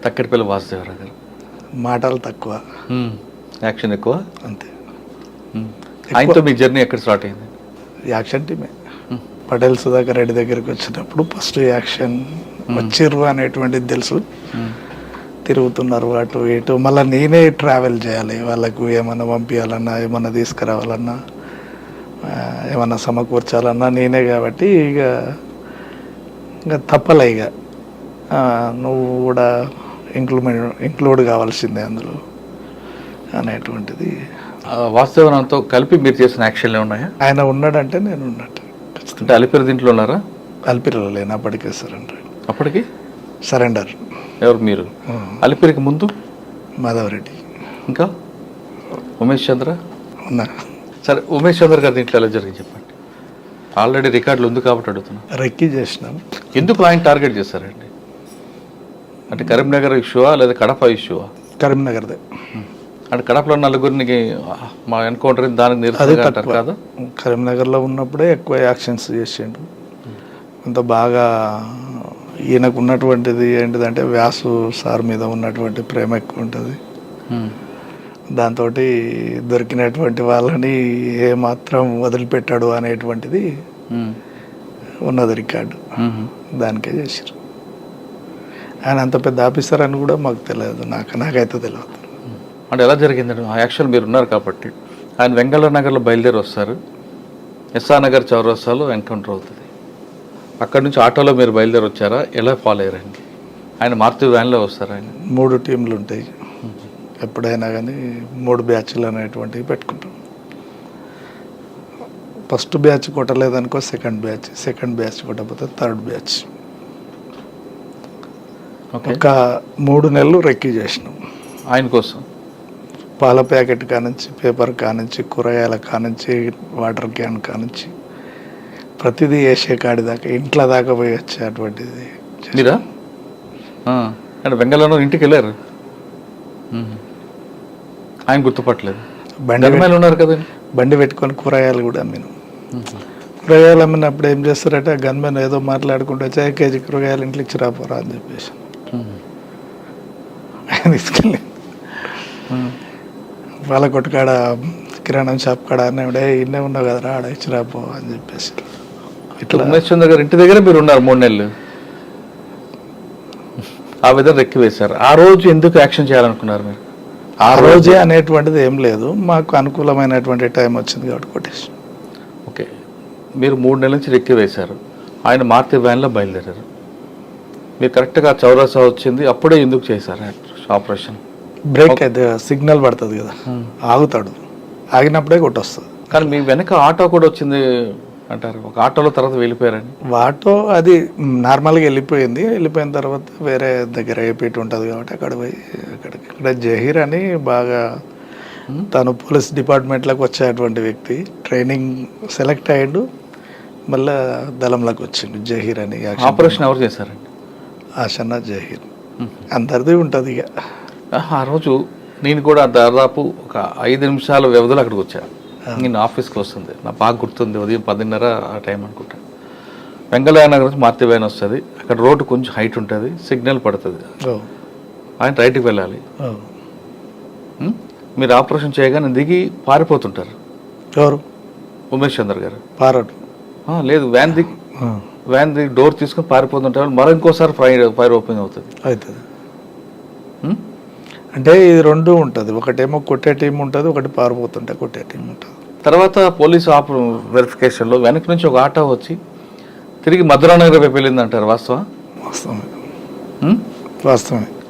తక్కెడపల్లి వాసుదేవరావు గారు. మాటలు తక్కువ, యాక్షన్ ఎక్కువ. అంతే. ఆయనతో మీ జర్నీ ఎక్కడ స్టార్ట్ అయింది? యాక్షన్ టీమే. పటేల్ సుధాకర్ రెడ్డి దగ్గరికి వచ్చినప్పుడు ఫస్ట్ యాక్షన్ వచ్చిర్రు అనేటువంటిది తెలుసు. తిరుగుతున్నారు అటు ఇటు, మళ్ళీ నేనే ట్రావెల్ చేయాలి, వాళ్ళకు ఏమన్నా పంపించాలన్నా, ఏమన్నా తీసుకురావాలన్నా, ఏమన్నా సమకూర్చాలన్నా నేనే. కాబట్టి ఇక తప్పలే, ఇక నువ్వు కూడా ఇంక్లూడ్ కావాల్సిందే అందులో అనేటువంటిది. వాస్తవంతో కలిపి మీరు చేసిన యాక్షన్లు ఉన్నాయా? ఆయన ఉన్నాడంటే నేను ఉన్నట్టు. అంటే అలిపిరి దీంట్లో ఉన్నారా? అలిపిరిలో లేను, అప్పటికే సరెండర్. అప్పటికి సరెండర్. ఎవరు మీరు? అలిపిరికి ముందు మాధవరెడ్డి, ఇంకా ఉమేష్ చంద్ర ఉన్నా. సరే, ఉమేష్ చంద్ర గారి దీంట్లో ఎలా జరిగింది చెప్పండి. ఆల్రెడీ రికార్డులు ఉంది కాబట్టి అడుగుతున్నా. రెక్కి చేసినాం. ఎందుకు ఆయన టార్గెట్ చేశారండి? అంటే కరీంనగర్ ఇష్యూవా లేదా కడప ఇష్యూవా? కరీంనగర్దే. అంటే కడపలో నలుగురికి మా ఎన్కౌంటర్ దానికి నిరసనగా అంటారు కదా. కరీంనగర్లో ఉన్నప్పుడే ఎక్కువ యాక్షన్స్ చేసిండు. అంత బాగా ఈయనకు ఉన్నటువంటిది ఏంటిదంటే వ్యాసు సార్ మీద ఉన్నటువంటి ప్రేమ ఎక్కువ ఉంటుంది. దాంతో దొరికినటువంటి వాళ్ళని ఏమాత్రం వదిలిపెట్టాడు అనేటువంటిది ఉన్నది రికార్డు. దానికే చేసారు. ఆయన అంత పెద్ద ఆఫీసర్ అని కూడా మాకు తెలియదు, నాకైతే తెలియదు. అంటే ఎలా జరిగిందండి ఆ యాక్షన్? మీరు ఉన్నారు కాబట్టి. ఆయన వెంగళ నగర్లో బయలుదేరి వస్తారు, ఎస్ఆర్ నగర్ చౌరస్తాలో ఎన్కౌంటర్ అవుతుంది. అక్కడ నుంచి ఆటోలో మీరు బయలుదేరి వచ్చారా? ఎలా ఫాలో అయ్యారండి? ఆయన మారుతి వ్యాన్లో వస్తారు. ఆయన 3 టీంలు ఉంటాయి ఎప్పుడైనా కానీ, 3 బ్యాచ్లు అనేటువంటివి పెట్టుకుంటాం. ఫస్ట్ బ్యాచ్ కొట్టలేదనుకో సెకండ్ బ్యాచ్ కొట్టకపోతే థర్డ్ బ్యాచ్. ఒక 3 నెలలు రెక్కీ చేసినాం ఆయన కోసం. పాల ప్యాకెట్ కానుంచి, పేపర్ కానుంచి, కూరగాయల కానుంచి, వాటర్ క్యాన్ కానుంచి ప్రతిదీ వేసే కాడి దాకా, ఇంట్లో దాకా పోయి వచ్చేటువంటిది. మీరా? అంటే బెంగళూరు ఇంటికి వెళ్ళారు, ఆయన గుర్తుపట్టలేదు. బండి ఉన్నారు కదండి. బండి పెట్టుకొని కూరగాయలు కూడా అమ్మినాం. కూరగాయలు అమ్మినప్పుడు ఏం చేస్తారంటే గన్మెన్ ఏదో మాట్లాడుకుంటూ వచ్చి కేజీ కూరగాయలు ఇంట్లో ఇచ్చి రాపోరా అని చెప్పేసి ఆయన తీసుకెళ్ళి వాళ్ళ కొట్టుకాడ కిరాణం షాప్ కాడ అన్నాడే, ఇన్నే ఉన్నావు కదరా ఆడ ఇచ్చి రాపో అని చెప్పేసి. ఇట్లా ఉమేష్ చంద్ర గారు ఇంటి దగ్గర మీరు ఉన్నారు 3 నెలలు. ఆ విధంగా రెక్కి వేశారు. ఆ రోజు ఎందుకు యాక్షన్ చేయాలనుకున్నారు మీరు? ఆ రోజే అనేటువంటిది ఏం లేదు, మాకు అనుకూలమైనటువంటి టైం వచ్చింది కాబట్టి కొట్టేసి. ఓకే, మీరు 3 నెలల నుంచి రెక్కి వేశారు. ఆయన మారుతి వ్యాన్లో బయలుదేరారు. మీరు కరెక్ట్గా చౌరసా వచ్చింది, అప్పుడే ఎందుకు చేశారు ఆపరేషన్? బ్రేక్ అయితే సిగ్నల్ పడుతుంది కదా, ఆగుతాడు, ఆగినప్పుడే కొట్టొస్తుంది. కానీ మీ వెనక ఆటో కూడా వచ్చింది అంటారు, ఒక ఆటోలో తర్వాత వెళ్ళిపోయారని. ఆటో అది నార్మల్గా వెళ్ళిపోయిన తర్వాత వేరే దగ్గర ఏపీటీ ఉంటుంది కాబట్టి అక్కడ పోయి ఇక్కడ జహీర్ అని బాగా తను పోలీస్ డిపార్ట్మెంట్లోకి వచ్చేటువంటి వ్యక్తి, ట్రైనింగ్ సెలెక్ట్ అయ్యాడు, మళ్ళీ దళంలోకి వచ్చిండు జహీర్ అని. ఆపరేషన్ ఎవరు చేశారండి? ఆషన్న జహీర్ అందరిది ఉంటుంది. ఇక ఆ రోజు నేను కూడా దాదాపు ఒక 5 నిమిషాల వ్యవధిలో అక్కడికి వచ్చాను. నేను ఆఫీస్కి వస్తుంది, నాకు బాగా గుర్తుంది, ఉదయం 10:30 ఆ టైం అనుకుంటా. వెంగళ నగర్ నుంచి మారుతి వ్యాన్ వస్తుంది. అక్కడ రోడ్డు కొంచెం హైట్ ఉంటుంది, సిగ్నల్ పడుతుంది, ఆయన రైట్కి వెళ్ళాలి. మీరు ఆపరేషన్ చేయగానే దిగి పారిపోతుంటారు. ఎవరు? ఉమేష్ చంద్ర గారు. పారాడు లేదు, వ్యాన్ దిగి డోర్ తీసుకొని పారిపోతుంటారు. మరో ఇంకోసారి ఫైర్ ఓపెన్ అవుతుంది. అంటే ఇది 2 ఉంటుంది, ఒకటేమో కొట్టే టీం ఉంటుంది, ఒకటి పారిపోతుంటే కొట్టే టీం ఉంటుంది. తర్వాత పోలీసు వెరిఫికేషన్లో వెనక నుంచి ఒక ఆటో వచ్చి తిరిగి మధురానగర్ వైపు వెళ్ళింది అంటారు, వాస్తవమే.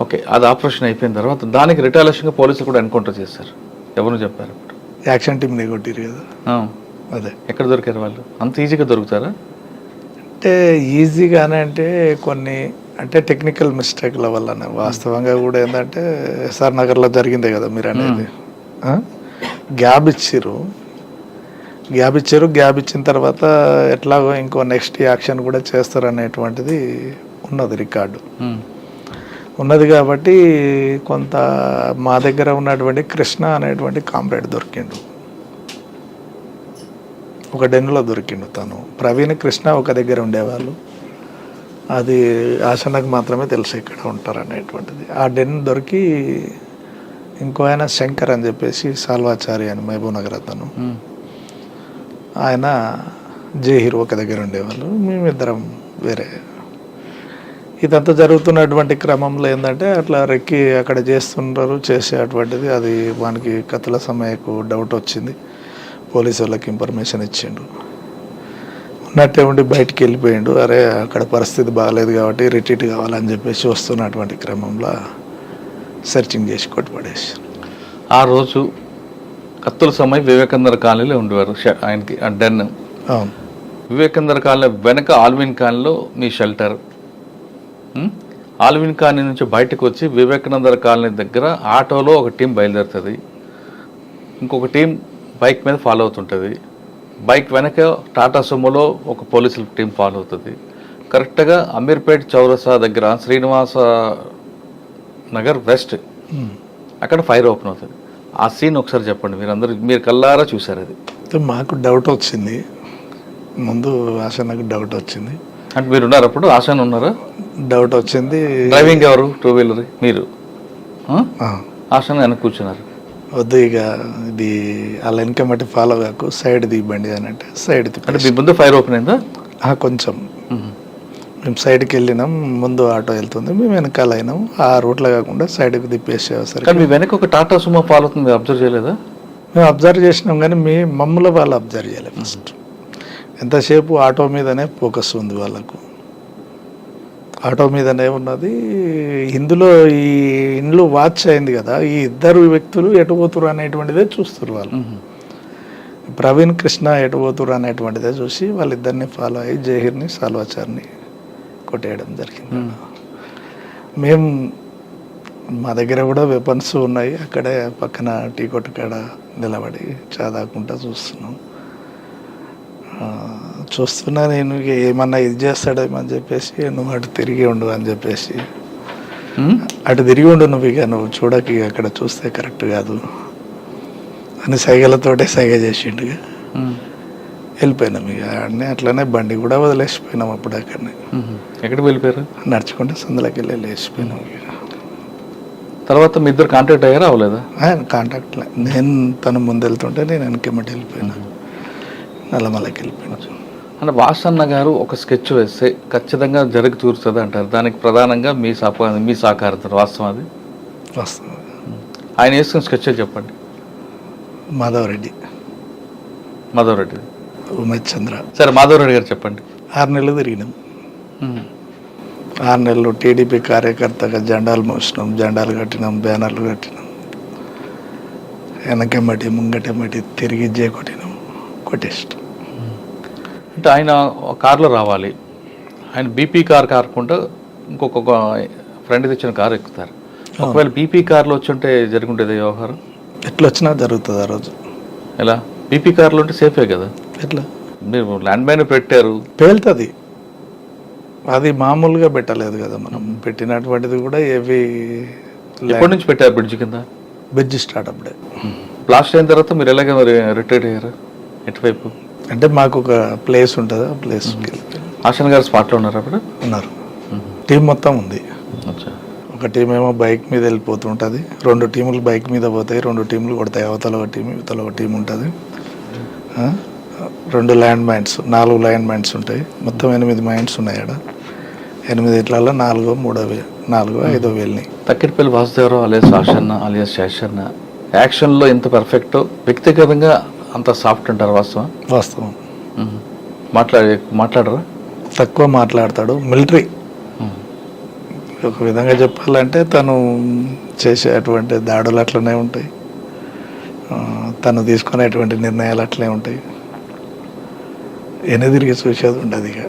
ఓకే, అది ఆపరేషన్ అయిపోయిన తర్వాత దానికి రిటాలియేషన్గా పోలీసులు కూడా ఎన్కౌంటర్ చేశారు. ఎవరు చెప్పారు? యాక్షన్ టీంని కొట్టిరు కదా. అదే. ఎక్కడ దొరికారు వాళ్ళు? అంత ఈజీగా దొరుకుతారా? అంటే ఈజీగానే అంటే కొన్ని అంటే టెక్నికల్ మిస్టేక్ల వల్లనే. వాస్తవంగా కూడా ఏంటంటే ఎస్ఆర్ నగర్లో జరిగిందే కదా మీరు అనేది. గ్యాప్ ఇచ్చారు, గ్యాప్ ఇచ్చిన తర్వాత ఎట్లాగో ఇంకో నెక్స్ట్ యాక్షన్ కూడా చేస్తారు అనేటువంటిది ఉన్నది, రికార్డు ఉన్నది. కాబట్టి కొంత మా దగ్గర ఉన్నటువంటి కృష్ణ అనేటువంటి కామ్రేడ్ దొరికిండు, ఒక డెన్నులో దొరికిండు. తను ప్రవీణ్ కృష్ణ ఒక దగ్గర ఉండేవాళ్ళు. అది ఆశనకు మాత్రమే తెలుసు ఇక్కడ ఉంటారు అనేటువంటిది. ఆ డెన్ దొరికి ఇంకో ఆయన శంకర్ అని చెప్పేసి సాల్వాచారి అని మహబూబ్ నగర్ అతను, ఆయన జే హీరో ఒక దగ్గర ఉండేవాళ్ళు, మేమిద్దరం వేరే. ఇదంతా జరుగుతున్నటువంటి క్రమంలో ఏంటంటే అట్లా రెక్కి అక్కడ చేస్తుంటారు చేసేటువంటిది. అది వానికి కథల సమయకు డౌట్ వచ్చింది, పోలీసు వాళ్ళకి ఇన్ఫర్మేషన్ ఇచ్చిండు, ఉన్నట్టే ఉండి బయటికి వెళ్ళిపోయిండు. అరే అక్కడ పరిస్థితి బాగాలేదు కాబట్టి రిట్రీట్ కావాలని చెప్పేసి వస్తున్నటువంటి క్రమంలో సెర్చింగ్ చేసి కొట్టుపడేసి. ఆ రోజు కత్తుల సమయం వివేకందర్ కాలనీలో ఉండేవారు ఆయనకి డెన్. అవును, వివేకందర్ కాలనీ వెనక ఆల్విన్ కాలనీలో మీ షెల్టర్. ఆల్విన్ కాలనీ నుంచి బయటకు వచ్చి వివేకానందర్ కాలనీ దగ్గర ఆటోలో ఒక టీం బయలుదేరుతుంది, ఇంకొక టీం బైక్ మీద ఫాలో అవుతుంటుంది, బైక్ వెనక టాటా సుమోలో ఒక పోలీసుల టీం ఫాలో అవుతుంది. కరెక్ట్గా అమీర్పేట్ చౌరసా దగ్గర శ్రీనివాస నగర్ వెస్ట్ అక్కడ ఫైర్ ఓపెన్ అవుతుంది. ఆ సీన్ ఒకసారి చెప్పండి, మీరు కల్లారా చూసారు అది. మాకు డౌట్ వచ్చింది, ముందు ఆశనకు డౌట్ వచ్చింది. అంటే మీరు ఉన్నారు అప్పుడు? ఆశాన్ ఉన్నారా? డౌట్ వచ్చింది. డ్రైవింగ్ ఎవరు? టూ వీలర్ మీరు? ఆశాన్ వెనక కూర్చున్నారు. వద్దు ఇక ఇది అలా వెనక మట్టి ఫాలో కాకు, సైడ్ దిబండి అని అంటే సైడ్ అంటే మీ ముందు ఫైర్ ఓపెన్ అయిందా? కొంచెం మేము సైడ్కి వెళ్ళినాం, ముందు ఆటో వెళ్తుంది, మేము వెనకాల అయినాం. ఆ రూట్లో కాకుండా సైడ్కి తిప్పేసేసరికి కానీ మీ వెనక ఒక టాటా సుమో ఫాలో అవుతుంది, అబ్జర్వ్ చేయలేదా? మేము అబ్జర్వ్ చేసినాం కానీ మమ్మల్ని వాళ్ళు అబ్జర్వ్ చేయలేదు. ఫస్ట్ ఎంతసేపు ఆటో మీదనే ఫోకస్ ఉంది వాళ్ళకు, ఆటో మీదనే ఉన్నది. ఇందులో ఈ ఇండ్లు వాచ్ అయింది కదా, ఈ ఇద్దరు వ్యక్తులు ఎటు పోతురు అనేటువంటిదే చూస్తారు వాళ్ళు. ప్రవీణ్ కృష్ణ ఎటు పోతురు అనేటువంటిదే చూసి వాళ్ళిద్దరిని ఫాలో అయ్యి జహీర్ని సాల్వాచార్ని కొట్టేయడం జరిగింది. మేము మా దగ్గర కూడా వెపన్స్ ఉన్నాయి, అక్కడే పక్కన టీ కొట్టు కాడ నిలబడి చాదాకుంటా చూస్తున్నా. నేను ఏమన్నా ఇది చేస్తాడేమని చెప్పేసి నువ్వు అటు తిరిగి ఉండు అని చెప్పేసి, అటు తిరిగి ఉండు నువ్వు, ఇక నువ్వు చూడక అక్కడ చూస్తే కరెక్ట్ కాదు అని సైగలతోటే సైగ చేసిండుగా. వెళ్ళిపోయినాం ఇక అన్నీ అట్లనే, బండి కూడా వదిలేసిపోయినాం అప్పుడు అక్కడనే. ఎక్కడికి వెళ్ళిపోయారు? నడుచుకుంటే సందులోకి వెళ్ళి లేచిపోయినాం. ఇక తర్వాత మీ ఇద్దరు కాంటాక్ట్ అయ్యారా? అవ్వలేదా? కాంటాక్ట్ నేను తను ముందు వెళ్తుంటే నేను వెనకెమ్మటి వెళ్ళిపోయినా, నల్లమలకి వెళ్ళిపోయినా. అంటే వాసన్న గారు ఒక స్కెచ్ వేస్తే ఖచ్చితంగా జరిగి తీరుతుంది అంటారు, దానికి ప్రధానంగా మీ సహకారం వాస్తవం అది? వాస్తవం. ఆయన వేసుకున్న స్కెచ్ చెప్పండి. మాధవరెడ్డి ఉమేష్ చంద్ర. సరే, మాధవరెడ్డి గారు చెప్పండి. 6 నెలలు తిరిగినాం. 6 నెలలు టీడీపీ కార్యకర్తగా జెండాలు మోసినాం, జెండాలు కట్టినాం, బ్యానర్లు కట్టినాం, వెనకెమ్మటి ముంగటెమ్మటి తిరిగి కొట్టినాం, కొట్టేస్తాం. అంటే ఆయన కారులో రావాలి, ఆయన బీపీ కార్ కాకుండా ఇంకొక ఫ్రెండ్ తెచ్చిన కారు ఎక్కుతారు. ఒకవేళ బీపీ కార్లో వచ్చుంటే జరుగుంటుంది వ్యవహారం? ఎట్లా వచ్చినా జరుగుతుంది ఆ రోజు. ఎలా? బీపీ కార్లో ఉంటే సేఫే కదా? ఎట్లా? మీరు ల్యాండ్ మైన్ పెట్టారు, పేలుతుంది. అది మామూలుగా పెట్టలేదు కదా, మనం పెట్టినటువంటిది కూడా ఏవి. ఎప్పటి నుంచి పెట్టారు బ్రిడ్జ్ కింద? బ్రిడ్జ్ స్టార్ట్ అప్పుడే. బ్లాస్ట్ అయిన తర్వాత మీరు ఎలాగ మరి రిటైర్ అయ్యారు? ఎటువైపు? అంటే మాకు ఒక ప్లేస్ ఉంటుంది, ఆ ప్లేస్కి ఆశన్ గారు స్పాట్లో ఉన్నారు అప్పుడు? ఉన్నారు. టీం మొత్తం ఉంది. ఒక టీం ఏమో బైక్ మీద వెళ్ళిపోతుంటుంది, 2 టీములు బైక్ మీద పోతాయి, 2 టీములు కొడతాయి. అవతల ఒక టీం ఇవతల ఒక టీం ఉంటుంది. 2 ల్యాండ్ మైన్స్, 4 ల్యాండ్ మైన్స్ ఉంటాయి. మొత్తం 8 మైన్స్ ఉన్నాయి ఆడ. 8 ఇట్లలో 4 5 వెళ్ళినాయి. తక్కిడిపల్లి వాసుదేవరావు అలియాస్ ఆశన్న అలియాస్ శేషన్న యాక్షన్లో ఎంత పర్ఫెక్ట్, వ్యక్తిగతంగా అంత సాఫ్ట్ అంటారు? వాస్తవం. మాట్లాడరా? తక్కువ మాట్లాడతాడు. మిలిటరీ ఒక విధంగా చెప్పాలంటే తను చేసేటువంటి దాడులు అట్లనే ఉంటాయి, తను తీసుకునేటువంటి నిర్ణయాలు అట్లే ఉంటాయి. వెనుదిరిగి చూసేది ఉండదు. ఇక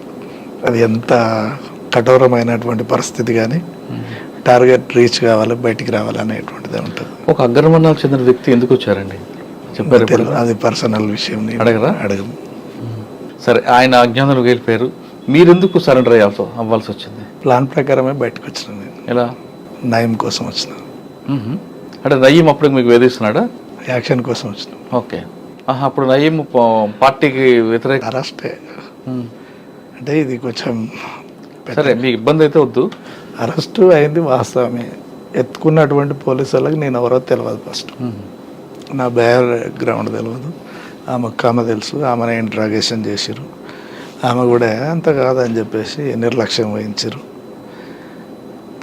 అది ఎంత కఠోరమైనటువంటి పరిస్థితి కానీ టార్గెట్ రీచ్ కావాలి, బయటికి రావాలి అనేటువంటిది ఉంటుంది. ఒక అగ్రవర్ణాలకు చెందిన వ్యక్తి ఎందుకు వచ్చారండి చెప్పారు? అది పర్సనల్ విషయం, అడగము. సరే, ఆయన అజ్ఞానులకు వెళ్ళిపోయారు, మీరెందుకు సరెండర్ అవ్వాల్సి వచ్చింది? ప్లాన్ ప్రకారమే బయటకు వచ్చిన నేను. ఎలా? నయం కోసం వచ్చిన. అంటే నయీం అప్పుడు మీకు వేధిస్తున్నాడా? యాక్షన్ కోసం వచ్చిన. ఓకే. అప్పుడు నయీం పార్టీకి వ్యతిరేక అరెస్టే. అంటే ఇది కొంచెం సరే మీకు ఇబ్బంది అయితే వద్దు. అరెస్టు అయింది వాస్తవమే. ఎత్తుకున్నటువంటి పోలీసు వాళ్ళకి నేను ఎవరో తెలియదు. ఫస్ట్ నా బ్యాక్గ్రౌండ్ తెలియదు. ఆమె తెలుసు. ఆమెను ఇంట్రాగేషన్ చేసిరు. ఆమె కూడా అంత కాదని చెప్పేసి నిర్లక్ష్యం వహించారు.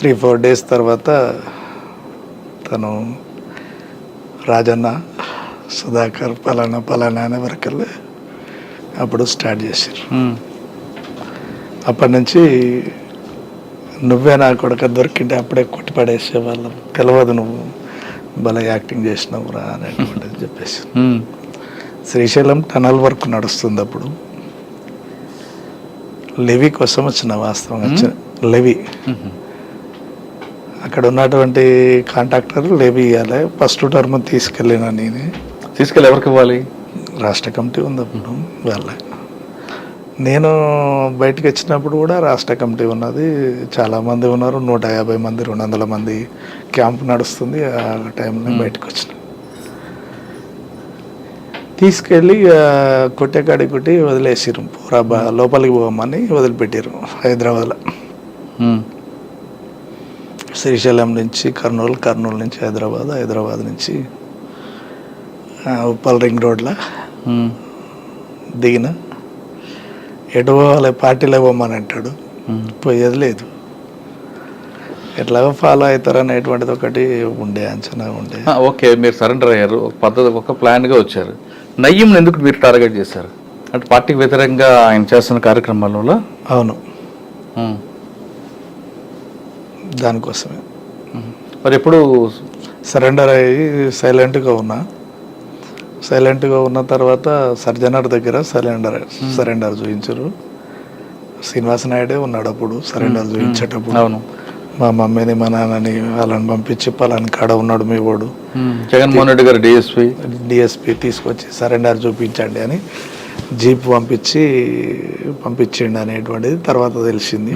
3-4 డేస్ తర్వాత తను రాజన్న సుధాకర్ పలానా అనే వరకల్లా అప్పుడు స్టార్ట్ చేశారు. అప్పటి నుంచి నువ్వే నా కొడుక దొరికింటే అప్పుడే కొట్టి పడేసేవాళ్ళం. తెలియదు నువ్వు భలే యాక్టింగ్ చేసినావు రా అనేటువంటిది చెప్పేసి. శ్రీశైలం టనల్ వర్క్ నడుస్తుంది. అప్పుడు లెవీ కోసం వచ్చిన వాస్తవంగా లెవీ అక్కడ ఉన్నటువంటి కాంట్రాక్టర్ లెవీ ఇవ్వాలి. ఫస్ట్ టర్మ్ తీసుకెళ్ళినా నేనే. తీసుకెళ్ళి ఎవరికి ఇవ్వాలి? రాష్ట్ర కమిటీ ఉంది అప్పుడు వాళ్ళ. నేను బయటకు వచ్చినప్పుడు కూడా రాష్ట్ర కమిటీ ఉన్నది. చాలామంది ఉన్నారు. 150 మంది 200 మంది క్యాంప్ నడుస్తుంది. ఆ టైంలో బయటకు వచ్చిన తీసుకెళ్ళి కొట్టేకాడి కొట్టి వదిలేసిరు. పూరా లోపలికి పోమని వదిలిపెట్టారు హైదరాబాద్లో. శ్రీశైలం నుంచి కర్నూలు నుంచి హైదరాబాద్ నుంచి ఉప్పల్ రింగ్ రోడ్లో దిగిన. ఎటు పోవాలి? పార్టీలో పోమని అంటాడు. పోయేది లేదు. ఎట్లాగో ఫాలో అవుతారు అనేటువంటిది ఒకటి ఉండే అంచనా ఉండే. ఓకే, మీరు సరెండర్ అయ్యారు. ఒక పద్ధతి, ఒక ప్లాన్గా వచ్చారు. నయ్యం ఎందుకు మీరు టార్గెట్ చేశారు? అంటే పార్టీకి వ్యతిరేకంగా ఆయన చేస్తున్న కార్యక్రమాలలో? అవును, దానికోసమే. మరి ఎప్పుడు సరెండర్ అయ్యి సైలెంట్గా ఉన్న తర్వాత సర్జనర్ దగ్గర సరెండర్ చూపించారు. శ్రీనివాస నాయుడే ఉన్నాడు అప్పుడు సరెండర్ చూపించేటప్పుడు. అవును, మా మమ్మీని మా నాన్నని వాళ్ళని పంపించి పలాని కాడ ఉన్నాడు మీ వాడు జగన్మోహన్ రెడ్డి గారు డిఎస్పి తీసుకొచ్చి సరెండర్ చూపించండి అని జీప్ పంపించిండు అనేటువంటిది తర్వాత తెలిసింది.